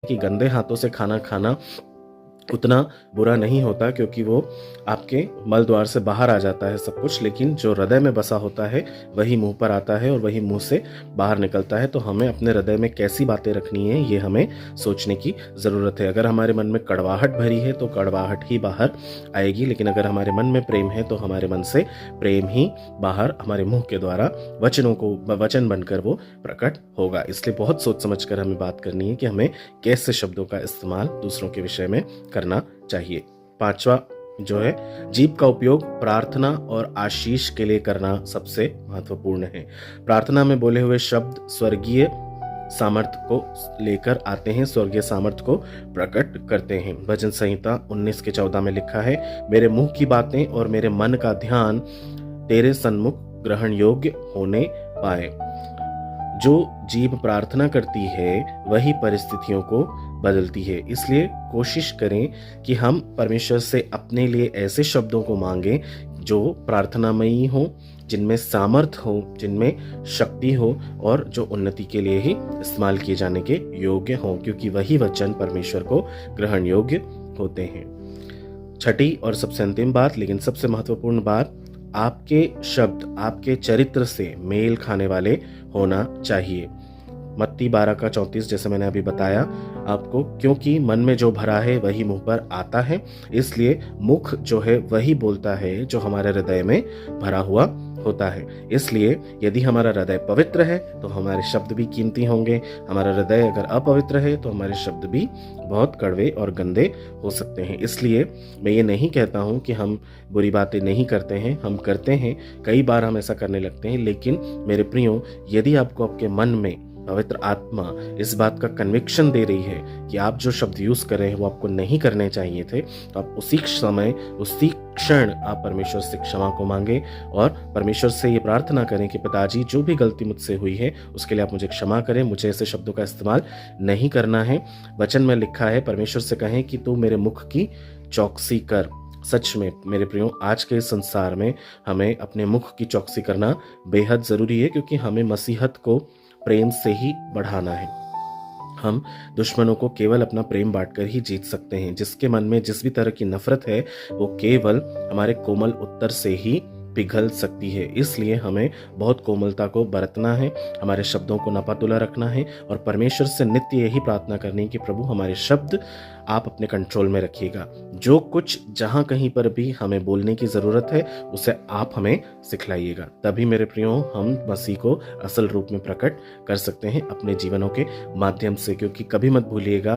कि गंदे हाथों से खाना खाना उतना बुरा नहीं होता, क्योंकि वो आपके मल द्वार से बाहर आ जाता है सब कुछ, लेकिन जो हृदय में बसा होता है वही मुंह पर आता है और वही मुंह से बाहर निकलता है। तो हमें अपने हृदय में कैसी बातें रखनी है ये हमें सोचने की ज़रूरत है। अगर हमारे मन में कड़वाहट भरी है तो कड़वाहट ही बाहर आएगी, लेकिन अगर हमारे मन में प्रेम है तो हमारे मन से प्रेम ही बाहर हमारे मुंह के द्वारा वचन बनकर वो प्रकट होगा। इसलिए बहुत सोच समझ कर हमें बात करनी है कि हमें कैसे शब्दों का इस्तेमाल दूसरों के विषय में करना चाहिए। 5वां जो है, जीभ का उपयोग प्रार्थना और आशीष के लिए करना सबसे महत्वपूर्ण है। प्रार्थना में बोले हुए शब्द स्वर्गीय सामर्थ्य को लेकर आते हैं, स्वर्गीय सामर्थ्य को प्रकट करते हैं। भजन संहिता 19:14 में लिखा है, मेरे मुंह की बातें और मेरे मन का ध्यान तेरे सन्मुख ग्रहण योग्य होने पाए। जो जीभ प्रार्थना करती है वही परिस्थितियों को बदलती है। इसलिए कोशिश करें कि हम परमेश्वर से अपने लिए ऐसे शब्दों को मांगें जो प्रार्थनामयी हो, जिनमें सामर्थ हो, जिनमें शक्ति हो और जो उन्नति के लिए ही इस्तेमाल किए जाने के योग्य हों, क्योंकि वही वचन परमेश्वर को ग्रहण योग्य होते हैं। 6ठी और सबसे अंतिम बात, लेकिन सबसे महत्वपूर्ण बात, आपके शब्द आपके चरित्र से मेल खाने वाले होना चाहिए। मत्ती 12:34 जैसे मैंने अभी बताया आपको, क्योंकि मन में जो भरा है वही मुंह पर आता है। इसलिए मुख जो है वही बोलता है जो हमारे हृदय में भरा हुआ होता है। इसलिए यदि हमारा हृदय पवित्र है तो हमारे शब्द भी कीमती होंगे। हमारा हृदय अगर अपवित्र है तो हमारे शब्द भी बहुत कड़वे और गंदे हो सकते हैं। इसलिए मैं ये नहीं कहता हूँ कि हम बुरी बातें नहीं करते हैं, हम करते हैं, कई बार हम ऐसा करने लगते हैं। लेकिन मेरे प्रियो, यदि आपको आपके मन में पवित्र आत्मा इस बात का कन्विक्शन दे रही है कि आप जो शब्द यूज कर रहे हैं वो आपको नहीं करने चाहिए थे, तो आप उसी समय उसी क्षण आप परमेश्वर से क्षमा को मांगे और परमेश्वर से ये प्रार्थना करें कि पिताजी, जो भी गलती मुझसे हुई है उसके लिए आप मुझे क्षमा करें, मुझे ऐसे शब्दों का इस्तेमाल नहीं करना है। वचन में लिखा है, परमेश्वर से कहें कि तू मेरे मुख की चौकसी कर। सच में मेरे प्रियो, आज के इस संसार में हमें अपने मुख की चौकसी करना बेहद ज़रूरी है, क्योंकि हमें मसीहत को प्रेम से ही बढ़ाना है। हम दुश्मनों को केवल अपना प्रेम बांटकर ही जीत सकते हैं। जिसके मन में जिस भी तरह की नफरत है वो केवल हमारे कोमल उत्तर से ही पिघल सकती है। इसलिए हमें बहुत कोमलता को बरतना है, हमारे शब्दों को नपातुला रखना है और परमेश्वर से नित्य यही प्रार्थना करनी है कि प्रभु, हमारे शब्द आप अपने कंट्रोल में रखिएगा। जो कुछ जहां कहीं पर भी हमें बोलने की ज़रूरत है उसे आप हमें सिखलाइएगा। तभी मेरे प्रियो, हम मसीह को असल रूप में प्रकट कर सकते हैं अपने जीवनों के माध्यम से। क्योंकि कभी मत भूलिएगा,